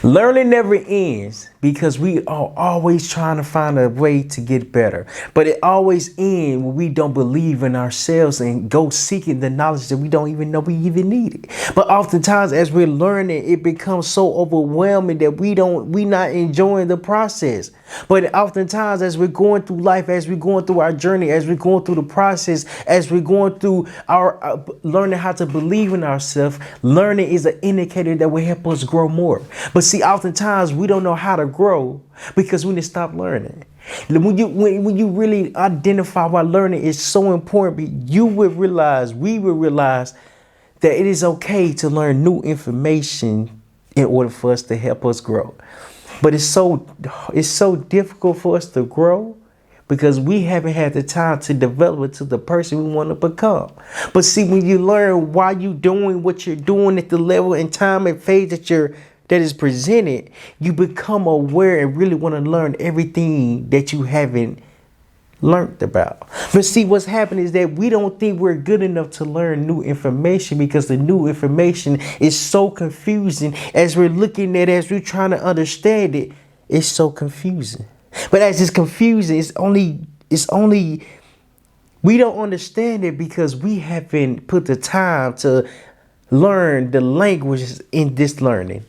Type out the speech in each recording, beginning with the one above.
Learning never ends because we are always trying to find a way to get better. But it always ends when we don't believe in ourselves and go seeking the knowledge that we don't even know we even need it. But oftentimes as we're learning, it becomes so overwhelming that we not enjoying the process. But oftentimes as we're going through life, as we're going through our journey, as we're going through the process, as we're going through our learning how to believe in ourselves, learning is an indicator that will help us grow more. But see, oftentimes we don't know how to grow because we need to stop learning. When you really identify why learning is so important, we will realize that it is okay to learn new information in order for us to help us grow. But it's so difficult for us to grow because we haven't had the time to develop into the person we want to become. But see, when you learn why you're doing what you're doing at the level and time and phase that is presented, you become aware and really want to learn everything that you haven't learned about. But see, what's happening is that we don't think we're good enough to learn new information because the new information is so confusing. As we're looking at it, as we're trying to understand it, it's so confusing. But as it's confusing, it's only we don't understand it because we haven't put the time to learn the languages in this learning.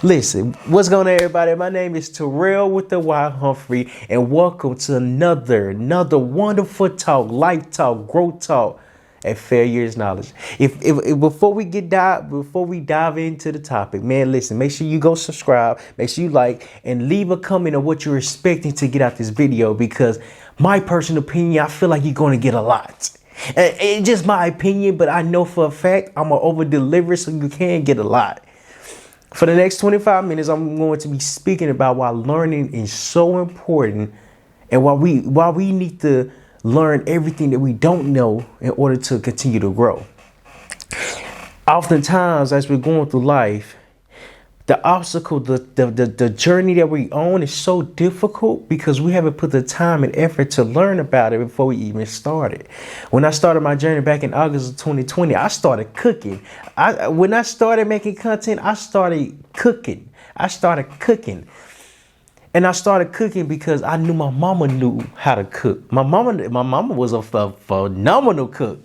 Listen, what's going on, everybody? My name is Terryl with the Humphrey, and welcome to another wonderful talk, life talk, growth talk, and failure is knowledge. If before we dive into the topic, man, listen, make sure you go subscribe, make sure you like, and leave a comment on what you're expecting to get out this video, because my personal opinion, I feel like you're going to get a lot. It's just my opinion, but I know for a fact I'm gonna over deliver, so you can get a lot. For the next 25 minutes, I'm going to be speaking about why learning is so important and why we need to learn everything that we don't know in order to continue to grow. Oftentimes, as we're going through life, the obstacle, the journey that we on is so difficult because we haven't put the time and effort to learn about it before we even started. When I started my journey back in August of 2020, I started cooking. When I started making content, I started cooking. And I started cooking because I knew my mama knew how to cook. My mama was a phenomenal cook.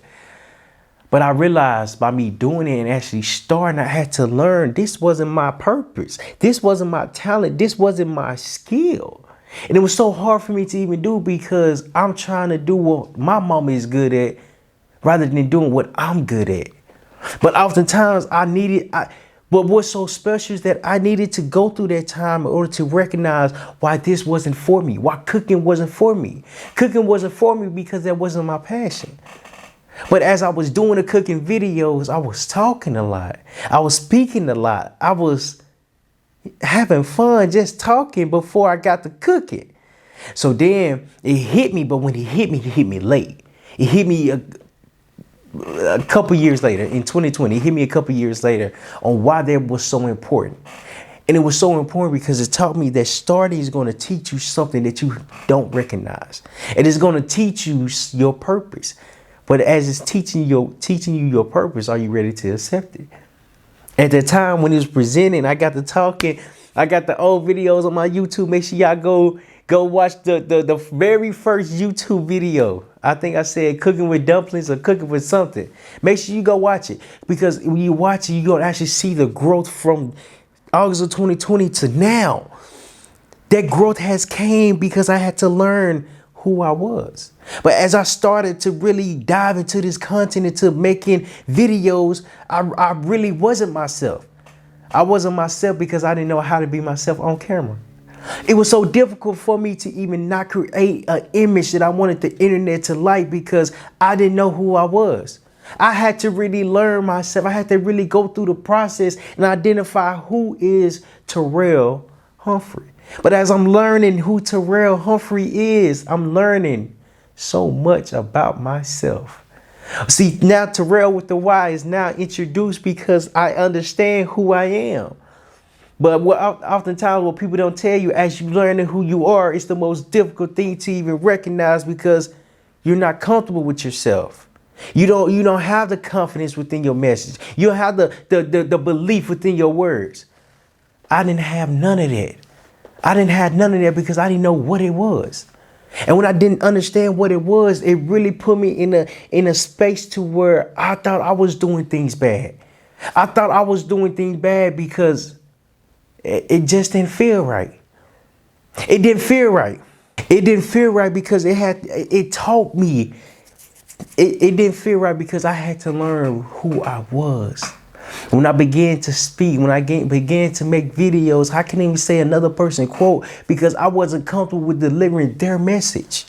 But I realized by me doing it and actually starting, I had to learn this wasn't my purpose. This wasn't my talent. This wasn't my skill. And it was so hard for me to even do because I'm trying to do what my mama is good at rather than doing what I'm good at. But oftentimes but what's so special is that I needed to go through that time in order to recognize why this wasn't for me, why cooking wasn't for me. Cooking wasn't for me because that wasn't my passion. But as I was doing the cooking videos, I was talking a lot. I was speaking a lot. I was having fun just talking before I got to cooking. So then it hit me, but when it hit me late. It hit me a couple years later in 2020. It hit me a couple years later on why that was so important. And it was so important because it taught me that starting is going to teach you something that you don't recognize. It is going to teach you your purpose. But as it's teaching you your purpose, are you ready to accept it? At the time when it was presenting, I got to talking. I got the old videos on my YouTube. Make sure y'all go watch the very first YouTube video. I think I said cooking with dumplings or cooking with something. Make sure you go watch it, because when you watch it, you're going to actually see the growth from August of 2020 to now. That growth has came because I had to learn who I was. But as I started to really dive into this content, into making videos, I really wasn't myself. I wasn't myself because I didn't know how to be myself on camera. It was so difficult for me to even not create an image that I wanted the internet to like because I didn't know who I was. I had to really learn myself. I had to really go through the process and identify who is Terryl Humphrey. But as I'm learning who Terryl Humphrey is, I'm learning so much about myself. See, now Terryl with the Y is now introduced because I understand who I am. But oftentimes what people don't tell you as you learning who you are, it's the most difficult thing to even recognize because you're not comfortable with yourself. You don't have the confidence within your message. You don't have the belief within your words. I didn't have none of that. I didn't have none of that because I didn't know what it was. And when I didn't understand what it was, it really put me in a space to where I thought I was doing things bad. I thought I was doing things bad because it just didn't feel right. It didn't feel right. It didn't feel right because it taught me. It didn't feel right because I had to learn who I was. When I began to speak, when I began to make videos, I couldn't even say another person quote because I wasn't comfortable with delivering their message.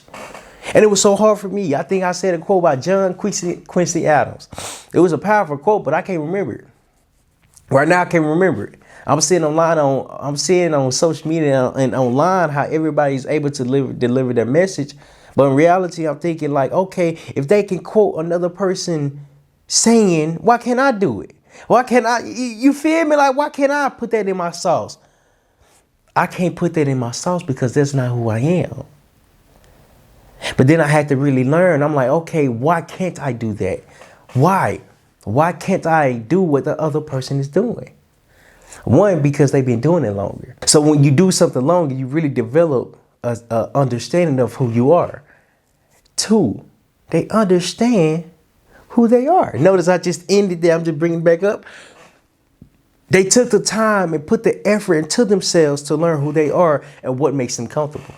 And it was so hard for me. I think I said a quote by John Quincy Adams. It was a powerful quote, but I can't remember it. Right now, I can't remember it. I'm seeing on social media and online how everybody's able to deliver their message. But in reality, I'm thinking like, okay, if they can quote another person saying, why can't I do it? Why can't I? You feel me? Like, why can't I put that in my sauce? I can't put that in my sauce because that's not who I am. But then I had to really learn. I'm like, okay, why can't I do that? Why? Why can't I do what the other person is doing? One, because they've been doing it longer. So when you do something longer, you really develop a understanding of who you are. Two, they understand who they are. Notice I just ended there. I'm just bringing it back up. They took the time and put the effort into themselves to learn who they are and what makes them comfortable.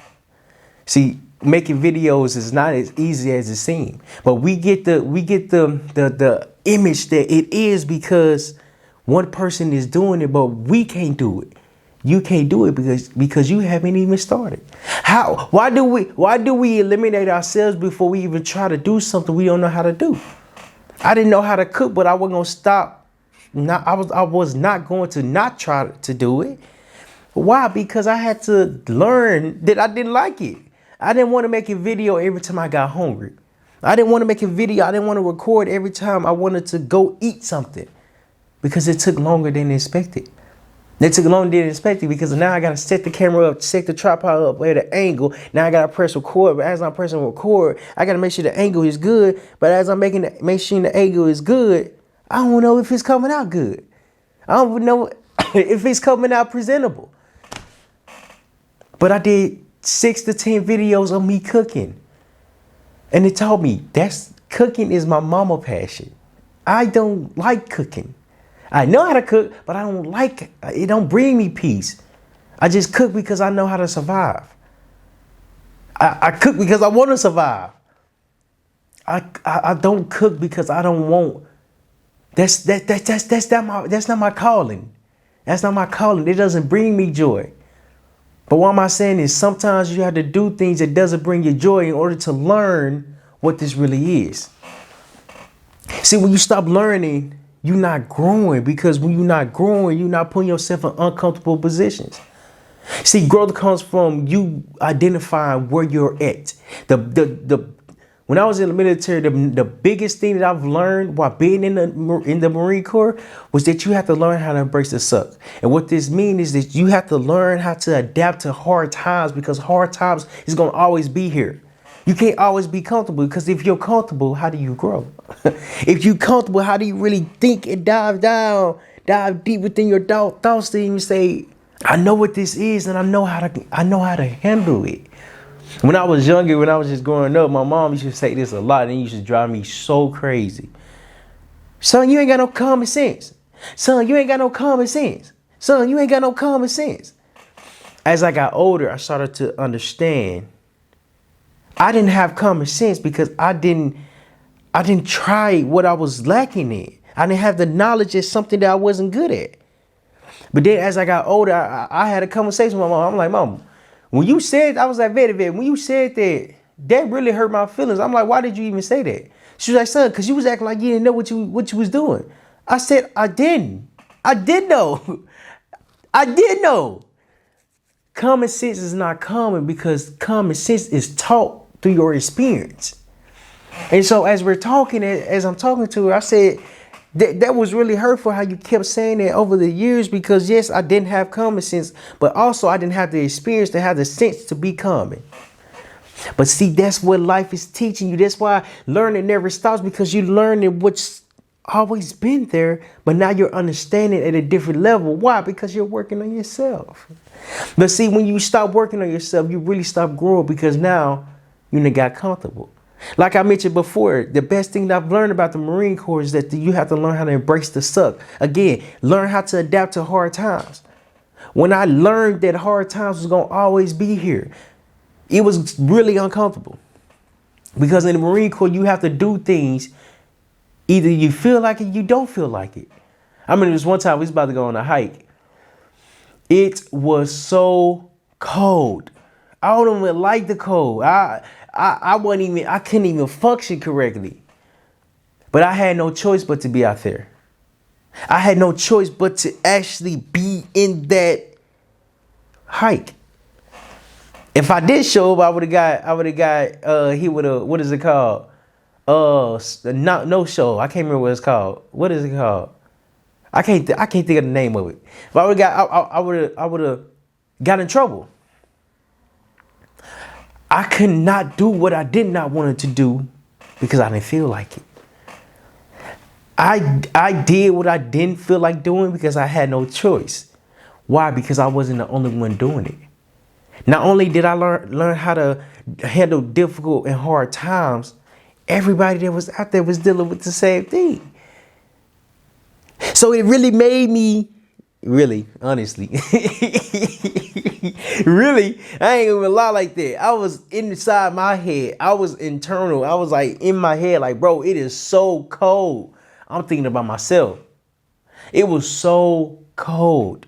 See, making videos is not as easy as it seems, but we get the image that it is because one person is doing it, but we can't do it. You can't do it because you haven't even started. How? Why do we eliminate ourselves before we even try to do something we don't know how to do? I didn't know how to cook, but I wasn't gonna stop. I was not going to not try to do it. Why? Because I had to learn that I didn't like it. I didn't want to make a video every time I got hungry. I didn't want to make a video. I didn't want to record every time I wanted to go eat something because it took longer than expected. It took longer than expected because now I got to set the camera up, set the tripod up at an angle. Now I got to press record. But as I'm pressing record, I got to make sure the angle is good. But as I'm make sure the angle is good, I don't know if it's coming out good. I don't know if it's coming out presentable. But I did 6 to 10 videos of me cooking. And it taught me cooking is my mama passion. I don't like cooking. I know how to cook, but I don't like it. It don't bring me peace. I just cook because I know how to survive. I cook because I want to survive. I don't cook because I don't want. That's not my calling. That's not my calling. It doesn't bring me joy. But what am I saying is sometimes you have to do things that doesn't bring you joy in order to learn what this really is. See, when you stop learning, you're not growing, because when you're not growing, you're not putting yourself in uncomfortable positions. See, growth comes from you identifying where you're at. When I was in the military, the biggest thing that I've learned while being in the Marine Corps was that you have to learn how to embrace the suck. And what this means is that you have to learn how to adapt to hard times, because hard times is going to always be here. You can't always be comfortable, because if you're comfortable, how do you grow? If you're comfortable, how do you really think and dive deep within your thoughts to even say, I know what this is and I know how to handle it. When I was younger, when I was just growing up, my mom used to say this a lot, and it used to drive me so crazy. Son, you ain't got no common sense. Son, you ain't got no common sense. Son, you ain't got no common sense. As I got older, I started to understand I didn't have common sense because I didn't try what I was lacking in. I didn't have the knowledge of something that I wasn't good at. But then as I got older, I had a conversation with my mom. I'm like, Mom, when you said, I was at vet, when you said that really hurt my feelings. I'm like, why did you even say that? She was like, son, because you was acting like you didn't know what you was doing. I said, I didn't. I did know. I did know. Common sense is not common because common sense is taught through your experience. And so as we're talking, as I'm talking to her, I said, that was really hurtful how you kept saying that over the years, because yes, I didn't have common sense, but also I didn't have the experience to have the sense to be common. But see, that's what life is teaching you. That's why learning never stops, because you're learning what's always been there, but now you're understanding at a different level. Why? Because you're working on yourself. But see, when you stop working on yourself, you really stop growing, because now you done got comfortable. Like I mentioned before, the best thing that I've learned about the Marine Corps is that you have to learn how to embrace the suck. Again, learn how to adapt to hard times. When I learned that hard times was going to always be here, it was really uncomfortable. Because in the Marine Corps, you have to do things. Either you feel like it, you don't feel like it. I mean, this one time we was about to go on a hike. It was so cold. I don't even like the cold. I couldn't even function correctly. But I had no choice but to be out there. I had no choice but to actually be in that hike. If I did show up, I would have got what is it called? No show. I can't remember what it's called. What is it called? I can't think of the name of it. If I would have got in trouble. I could not do what I did not want to do because I didn't feel like it. I did what I didn't feel like doing because I had no choice. Why? Because I wasn't the only one doing it. Not only did I learn how to handle difficult and hard times, everybody that was out there was dealing with the same thing. So it really made me, honestly, I ain't gonna lie like that. I was inside my head. I was internal. I was like in my head, like, bro, it is so cold. I'm thinking about myself. It was so cold.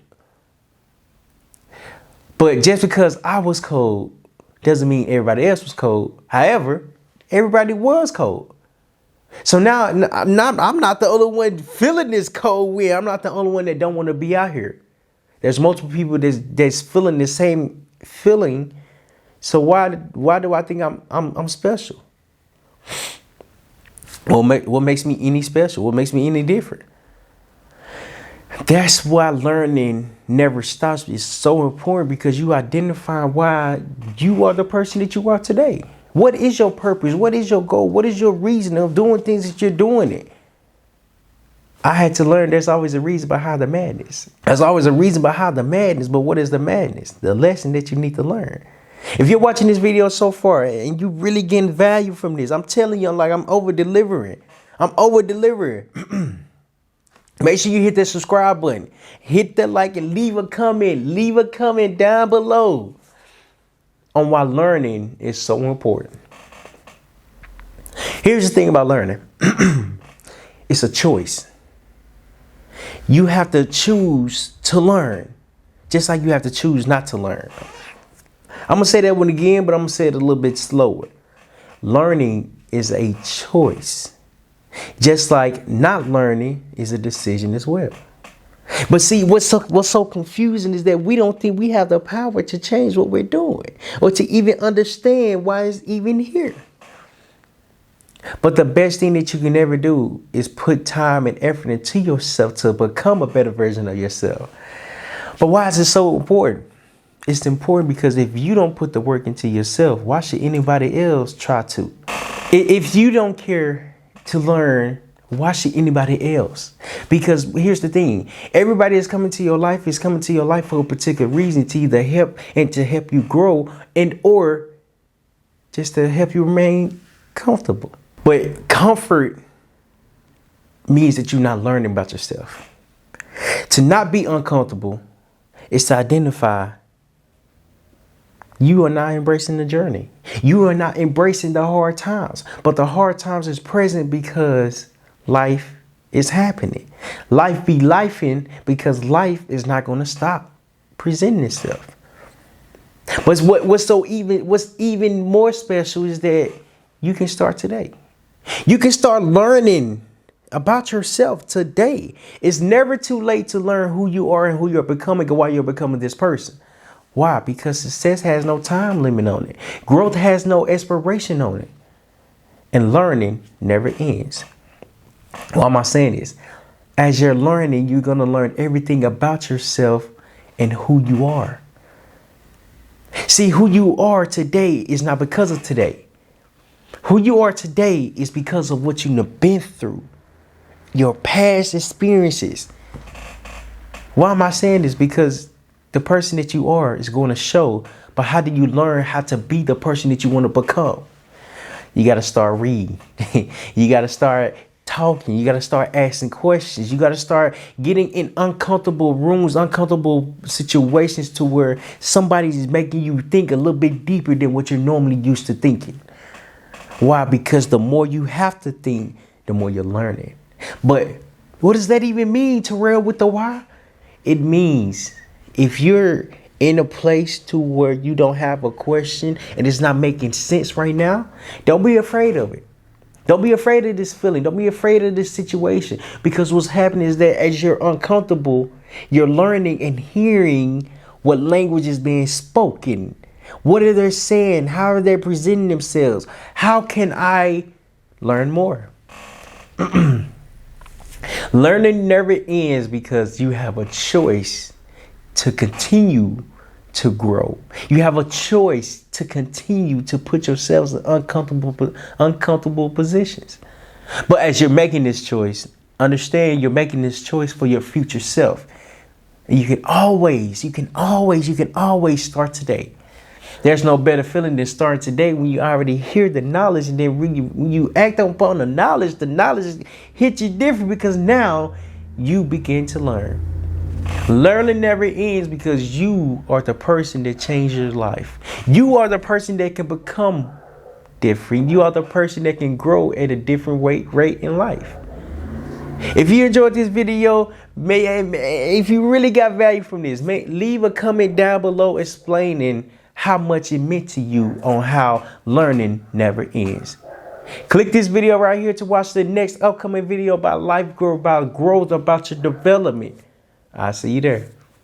But just because I was cold doesn't mean everybody else was cold. However, everybody was cold. So now I'm not the only one feeling this cold wind. I'm not the only one that don't want to be out here. There's multiple people that's feeling the same feeling. So why do I think I'm special? What makes me any special? What makes me any different? That's why learning never stops. It's so important, because you identify why you are the person that you are today. What is your purpose? What is your goal? What is your reason of doing things that you're doing it? I had to learn there's always a reason behind the madness. There's always a reason behind the madness, but what is the madness? The lesson that you need to learn. If you're watching this video so far and you really getting value from this, I'm telling you, I'm over delivering. Make sure you hit that subscribe button, hit that like, and leave a comment. Leave a comment down below on why learning is so important. Here's the thing about learning. It's a choice. You have to choose to learn, just like you have to choose not to learn. I'm going to say that one again, but I'm going to say it a little bit slower. Learning is a choice, just like not learning is a decision as well. But see, what's so confusing is that we don't think we have the power to change what we're doing or to even understand why it's even here. But the best thing that you can ever do is put time and effort into yourself to become a better version of yourself. But why is it so important? It's important because if you don't put the work into yourself, why should anybody else try to? If you don't care to learn, why should anybody else? Because here's the thing. Everybody that's coming to your life is coming to your life for a particular reason, to either help and to help you grow and or just to help you remain comfortable. But comfort means that you're not learning about yourself. To not be uncomfortable is to identify you are not embracing the journey. You are not embracing the hard times. But the hard times is present because life is happening. Life be lifing because life is not going to stop presenting itself. But what's even more special is that you can start today. You can start learning about yourself today. It's never too late to learn who you are and who you're becoming and why you're becoming this person. Why? Because success has no time limit on it. Growth has no expiration on it. And learning never ends. Why am I saying this? As you're learning, you're going to learn everything about yourself and who you are. See, who you are today is not because of today. Who you are today is because of what you've been through. your past experiences. Why am I saying this? Because the person that you are is going to show. But how do you learn how to be the person that you want to become? You got to start reading. You got to start talking. You got to start asking questions. You got to start getting in uncomfortable rooms, uncomfortable situations to where somebody's making you think a little bit deeper than what you're normally used to thinking. Why? Because the more you have to think, the more you're learning. But what does that even mean, Terrell, with the why? It means if you're in a place to where you don't have a question and it's not making sense right now, don't be afraid of it. Don't be afraid of this feeling. Don't be afraid of this situation. Because what's happening is that as you're uncomfortable, you're learning and hearing what language is being spoken. What are they saying? How are they presenting themselves? How can I learn more? Learning never ends because you have a choice to continue to grow. You have a choice to continue to put yourselves in uncomfortable positions. But as you're making this choice, understand you're making this choice for your future self. And you can always start today. There's no better feeling than starting today when you already hear the knowledge, and then when you act upon the knowledge hits you different because now you begin to learn. Learning never ends because you are the person that changes your life. You are the person that can become different. You are the person that can grow at a different rate in life. If you enjoyed this video, if you really got value from this, leave a comment down below explaining how much it meant to you on how learning never ends. Click this video right here to watch the next upcoming video about life growth, about your development. I'll see you there.